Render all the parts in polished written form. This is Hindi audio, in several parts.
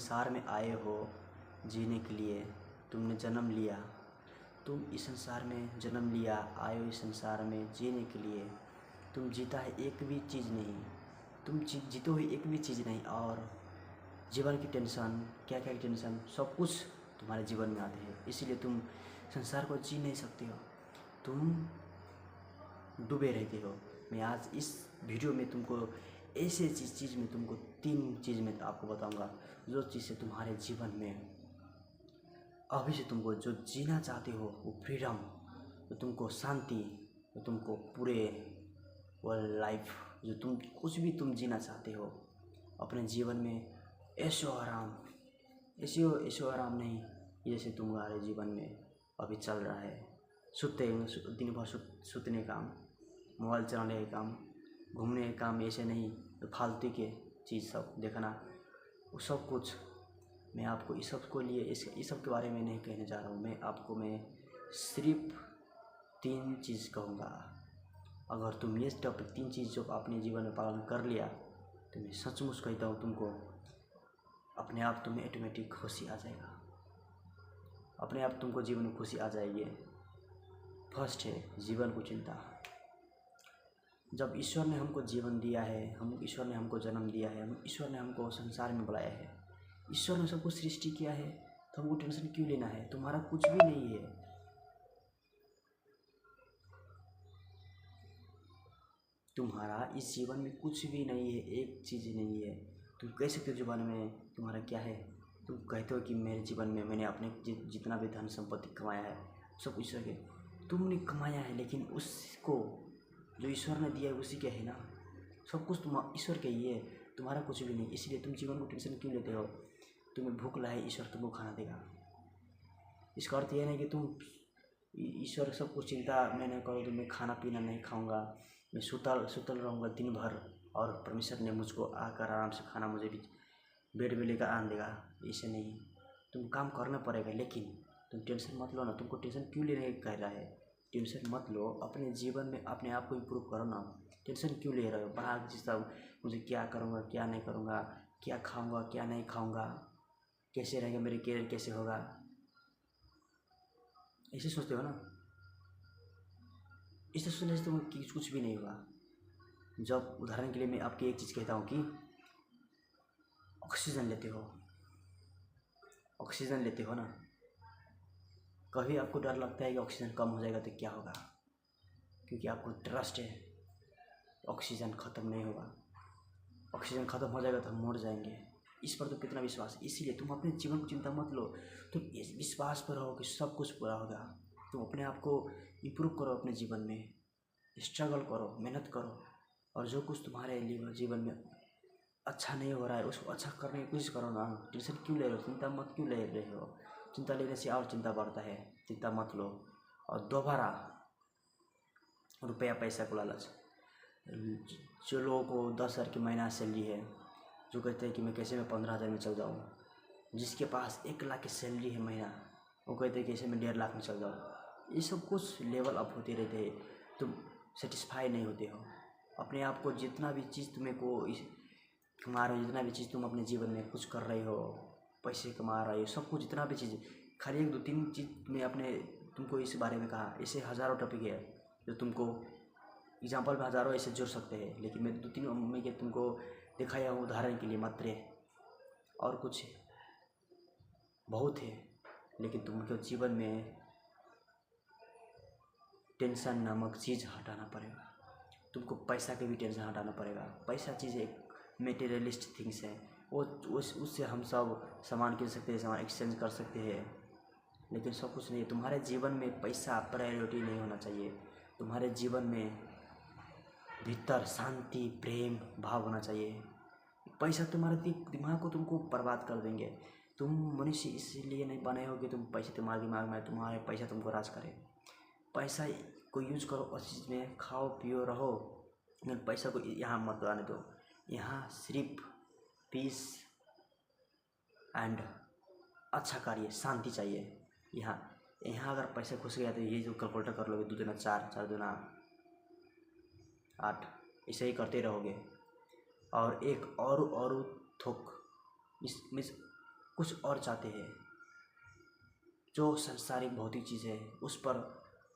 संसार में आए हो जीने के लिए, तुमने जन्म लिया। तुम इस संसार में जन्म लिया, आए हो इस संसार में जीने के लिए। तुम जीता है एक भी चीज़ नहीं, तुम जीतो ही एक भी चीज़ नहीं। और जीवन की टेंशन, क्या क्या टेंशन, सब कुछ तुम्हारे जीवन में आते हैं। इसीलिए तुम संसार को जी नहीं सकते हो, तुम डूबे रहते हो। मैं आज इस वीडियो में तुमको ऐसे चीज़ में तुमको 3 चीज़ में आपको बताऊंगा, जो चीज़ से तुम्हारे जीवन में अभी से तुमको जो जीना चाहते हो वो फ्रीडम, जो तुमको शांति, जो तुमको पूरे वर्ल्ड लाइफ, जो तुम कुछ भी तुम जीना चाहते हो अपने जीवन में, ऐशो आराम, ऐशो आराम नहीं जैसे तुम्हारे जीवन में अभी चल रहा है। दिन भर सुतने काम, मोबाइल चलाने का काम, घूमने का काम, ऐसे नहीं तो फालतू के चीज़ सब देखना, वो सब कुछ। मैं आपको इस सब को लिए इस सब के बारे में नहीं कहने जा रहा हूँ। मैं सिर्फ 3 चीज़ कहूँगा। अगर तुम ये टॉपिक 3 चीज़ जो अपने जीवन में पालन कर लिया तो मैं सचमुच कहता हूँ तुमको अपने आप तुम्हें ऑटोमेटिक खुशी आ जाएगा, अपने आप तुमको जीवन में खुशी आ जाएगी। फर्स्ट है जीवन को चिंता। जब ईश्वर ने हमको जीवन दिया है, ईश्वर ने हमको जन्म दिया है, ईश्वर ने हमको संसार में बुलाया है, ईश्वर ने सबको सृष्टि किया है, तो हमको टेंशन क्यों लेना है? तुम्हारा कुछ भी नहीं है, तुम्हारा इस जीवन में कुछ भी नहीं है, एक चीज़ नहीं है। तुम कह सकते हो जीवन में तुम्हारा क्या है, तुम कहते हो कि मेरे जीवन में मैंने अपने जितना भी धन संपत्ति कमाया है सब ईश्वर के, तुमने कमाया है, लेकिन उसको जो ईश्वर ने दिया है उसी के है ना। सब कुछ तुम ईश्वर के ही है, तुम्हारा कुछ भी नहीं। इसलिए तुम जीवन को टेंशन क्यों लेते हो? तुम्हें भूख लगे, ईश्वर तुमको खाना देगा। इसका अर्थ यह नहीं कि तुम ईश्वर सब कुछ चिंता मैं नहीं करूँ, तो मैं खाना पीना नहीं खाऊंगा, मैं सुतल रहूँगा दिन भर और परमेश्वर ने मुझको आकर आराम से खाना मुझे भी बेड में लेकर आन देगा। ऐसे नहीं, तुम काम करना पड़ेगा, लेकिन तुम टेंशन मत लो ना। तुमको टेंशन क्यों लेने कह रहा है? टेंशन मत लो, अपने जीवन में अपने आप को इम्प्रूव करो ना। टेंशन क्यों ले रहे हो? बाहर जिस मुझे क्या करूँगा, क्या नहीं करूँगा, क्या खाऊँगा, क्या नहीं खाऊँगा, कैसे रहेगा, मेरे कैरियर कैसे होगा, ऐसे सोचते हो ना। इसे सोचने से तुम कुछ भी नहीं होगा। जब उदाहरण के लिए मैं आपकी एक चीज़ कहता हूँ कि ऑक्सीजन लेते हो ना, कभी आपको डर लगता है कि ऑक्सीजन कम हो जाएगा तो क्या होगा? क्योंकि आपको ट्रस्ट है ऑक्सीजन ख़त्म नहीं होगा, ऑक्सीजन ख़त्म हो जाएगा तो हम मर जाएंगे। इस पर तो कितना विश्वास है। इसीलिए तुम अपने जीवन को चिंता मत लो, तुम इस विश्वास पर रहो कि सब कुछ पूरा होगा। तुम अपने आप को इम्प्रूव करो, अपने जीवन में स्ट्रगल करो, मेहनत करो, और जो कुछ तुम्हारे लिए जीवन में अच्छा नहीं हो रहा है उसको अच्छा करने की कोशिश करो ना। टेंशन क्यों ले रहे हो? चिंता मत क्यों ले रहे हो? चिंता लेने से और चिंता बढ़ता है। चिंता मत लो। और दोबारा रुपया पैसा को लालच, जो लोगों को 10,000 की महीना सैलरी है, जो कहते हैं कि मैं कैसे में 15,000 में चल जाऊँ, जिसके पास 1 लाख की सैलरी है महीना, वो कहते हैं कैसे मैं 1.5 लाख में चल जाऊँ। ये सब कुछ लेवल अप होते रहते हैं, तुम सेटिस्फाई नहीं होते हो। अपने आप को जितना भी चीज़ तुम्हें को कमा रहे हो, जितना भी चीज़ तुम अपने जीवन में कुछ कर रहे हो, पैसे कमा रहे हो, सब कुछ जितना भी चीज़, खाली 1-2-3 चीज़ में अपने तुमको इस बारे में कहा। ऐसे हज़ारों टॉपिक है जो तुमको एग्जाम्पल में हज़ारों ऐसे जोड़ सकते हैं, लेकिन मैं 2-3 में के तुमको दिखाया हूँ उदाहरण के लिए मात्र। और कुछ बहुत है, लेकिन तुमको जीवन में टेंशन नामक चीज़ हटाना पड़ेगा। तुमको पैसा के भी टेंशन हटाना पड़ेगा। पैसा चीज़ एक मेटेरियलिस्ट थिंग्स है, वो उससे हम सब सामान किन सकते हैं, सामान एक्सचेंज कर सकते हैं, लेकिन सब कुछ नहीं है। तुम्हारे जीवन में पैसा प्रायोरिटी नहीं होना चाहिए। तुम्हारे जीवन में भीतर शांति, प्रेम भाव होना चाहिए। पैसा तुम्हारे दिमाग को तुमको बर्बाद कर देंगे। तुम मनुष्य इसलिए नहीं बने हो कि तुम पैसे तुम्हारे दिमाग में, तुम्हारे पैसा तुमको राज करे। पैसा को यूज करो उस चीज़ में, खाओ पियो रहो, लेकिन पैसा को यहाँ मत आने दो। यहाँ सिर्फ पीस एंड अच्छा कार्य, शांति चाहिए। यहाँ अगर पैसा घुस गया तो ये जो कैलकुलेटर कर लोगे, 2 दूना 4, 4 दूना 8, ऐसे ही करते रहोगे। और एक और थोक कुछ और चाहते हैं। जो संसारिक भौतिक चीज़ है उस पर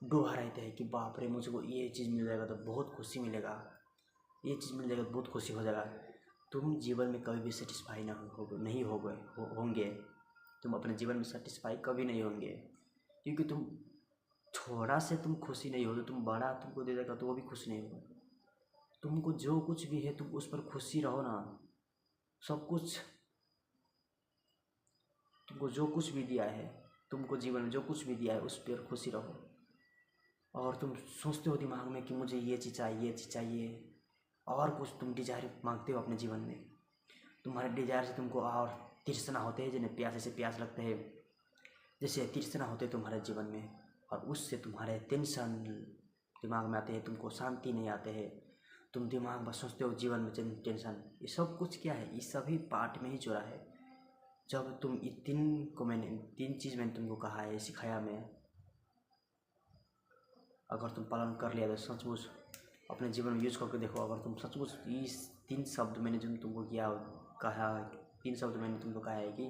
डूबा रहते हैं कि बाप रे मुझको ये चीज़ मिल जाएगा तो बहुत खुशी मिलेगा, ये चीज़ मिल जाएगा तो बहुत खुशी हो जाएगा। तुम जीवन में कभी भी सेटिस्फाई नहीं होंगे। तुम अपने जीवन में सेटिस्फाई कभी नहीं होंगे, क्योंकि तुम थोड़ा से तुम खुशी नहीं हो तो तुम बड़ा तुमको दे देगा तो वो भी खुश नहीं होगा। तुमको जो कुछ भी है तुम उस पर खुशी रहो ना। सब कुछ तुमको जो कुछ भी दिया है, तुमको जीवन में जो कुछ भी दिया है उस पर खुशी रहो। और तुम सोचते हो दिमाग में कि मुझे ये चीज़ चाहिए, ये चीज़ चाहिए, और कुछ तुम डिजायर मांगते हो अपने जीवन में। तुम्हारे डिजायर से तुमको और तृष्णा होते हैं, जिन्हें प्यासे से प्यास लगते हैं, जैसे तृष्णा होते हैं तुम्हारे जीवन में, और उससे तुम्हारे टेंशन दिमाग में आते हैं, तुमको शांति नहीं आते हैं। तुम दिमाग में सोचते हो जीवन में टेंशन। ये सब कुछ क्या है, ये सभी पार्ट में ही जुड़ा है। जब तुम ये तीन चीज़ मैंने तुमको कहा है, सिखाया मैं, अगर तुम पालन कर लिया तो सचमुच अपने जीवन में यूज करके देखो। अगर तुम सचमुच इस 3 शब्द मैंने जो तुमको कहा 3 शब्द मैंने तुमको कहा है कि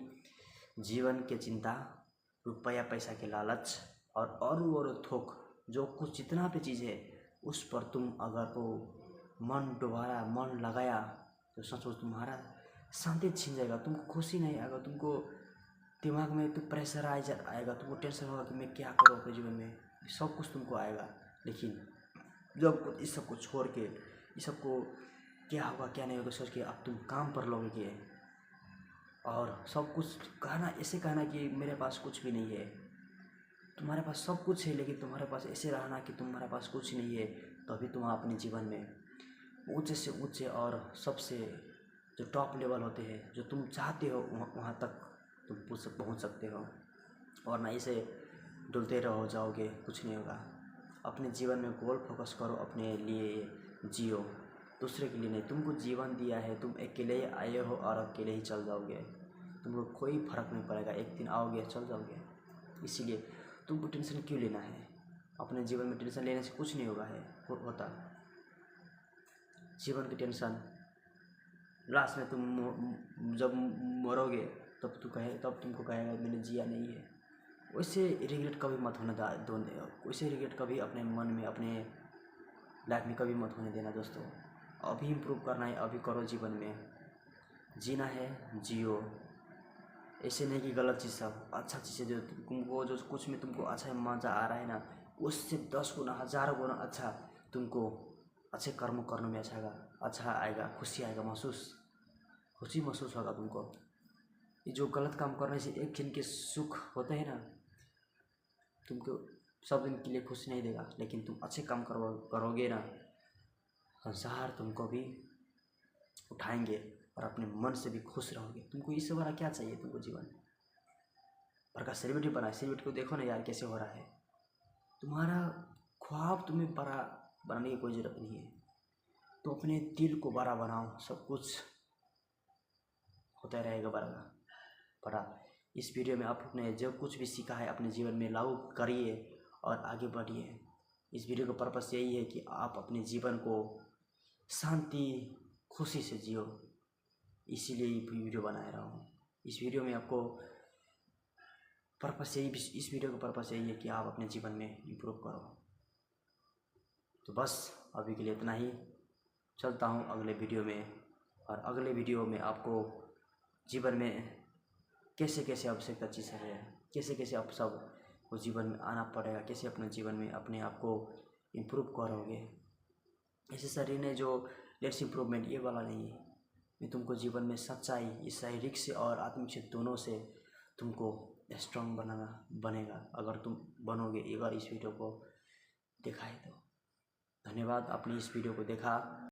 जीवन के चिंता, रुपया पैसा के लालच, और थोक, जो कुछ जितना भी चीज़ है उस पर तुम अगर को मन लगाया तो सचमुच तुम्हारा शांति छीन जाएगा। तुमको खुशी नहीं आएगा, तुमको दिमाग में तो प्रेशर आएगा, तुमको टेंशन होगा कि मैं क्या करूँ अपने जीवन में। सब कुछ तुमको आएगा, लेकिन जब इस सब को छोड़ के, इस सब को क्या होगा क्या नहीं होगा सोच के अब तुम काम पर लोगे, और सब कुछ ऐसे कहना कि मेरे पास कुछ भी नहीं है। तुम्हारे पास सब कुछ है, लेकिन तुम्हारे पास ऐसे रहना कि तुम्हारे पास कुछ नहीं है, तभी तुम अपने जीवन में ऊंचे से ऊंचे और सबसे जो टॉप लेवल होते हैं, जो तुम चाहते हो वहाँ तक तुम पहुँच सकते हो। और ना इसे डुलते रहो जाओगे, कुछ नहीं होगा। अपने जीवन में गोल फोकस करो, अपने लिए जियो, दूसरे के लिए नहीं। तुमको जीवन दिया है, तुम अकेले ही आए हो और अकेले ही चल जाओगे। तुमको कोई फर्क नहीं पड़ेगा, एक दिन आओगे चल जाओगे। इसीलिए तुमको टेंशन क्यों लेना है? अपने जीवन में टेंशन लेने से कुछ नहीं होता। जीवन की टेंशन लास्ट में तुम जब मरोगे तब तुमको कहेगा मैंने जिया नहीं है। वैसे रिग्रेट कभी मत होने दो। वैसे रिग्रेट कभी अपने मन में, अपने लाइफ में कभी मत होने देना दोस्तों। अभी इम्प्रूव करना है, अभी करो। जीवन में जीना है, जियो। ऐसे नहीं कि गलत चीज़ सब अच्छा चीज़ है, जो तुमको जो कुछ में तुमको अच्छा मज़ा आ रहा है ना, उससे 10 गुना 1000 गुना अच्छा तुमको अच्छे कर्म करने में अच्छा आएगा, खुशी महसूस होगा तुमको। ये जो गलत काम करने से एक दिन के सुख होते हैं ना, तुमको सब दिन के लिए खुशी नहीं देगा, लेकिन तुम अच्छे काम करोगे ना, संसार तुमको भी उठाएंगे और अपने मन से भी खुश रहोगे। तुमको इससे बड़ा क्या चाहिए? तुमको जीवन भर का सेलिब्रिटी को देखो ना यार कैसे हो रहा है। तुम्हारा ख्वाब तुम्हें बड़ा बनाने की कोई ज़रूरत नहीं है, तो अपने दिल को बड़ा बनाओ, सब कुछ होता रहेगा बड़ा। इस वीडियो में आपने जो कुछ भी सीखा है अपने जीवन में लागू करिए और आगे बढ़िए। इस वीडियो का पर्पस यही है कि आप अपने जीवन को शांति खुशी से जियो, इसीलिए ये वीडियो बना रहा हूँ। इस वीडियो का पर्पस यही है कि आप अपने जीवन में इम्प्रूव करो। तो बस अभी के लिए इतना ही, चलता हूँ अगले वीडियो में। और अगले वीडियो में आपको जीवन में कैसे आवश्यकता चीज़ें है, कैसे आप सब को जीवन में आना पड़ेगा, कैसे अपने जीवन में अपने आप को इम्प्रूव करोगे। ऐसे शरीर ने जो लेट्स इम्प्रूवमेंट ये वाला नहीं है। मैं तुमको जीवन में सच्चाई, इस शारीरिक से और आत्मिक से दोनों से तुमको स्ट्रॉन्ग बनेगा अगर तुम बनोगे, अगर इस वीडियो को देखा है तो। धन्यवाद, आपने इस वीडियो को देखा।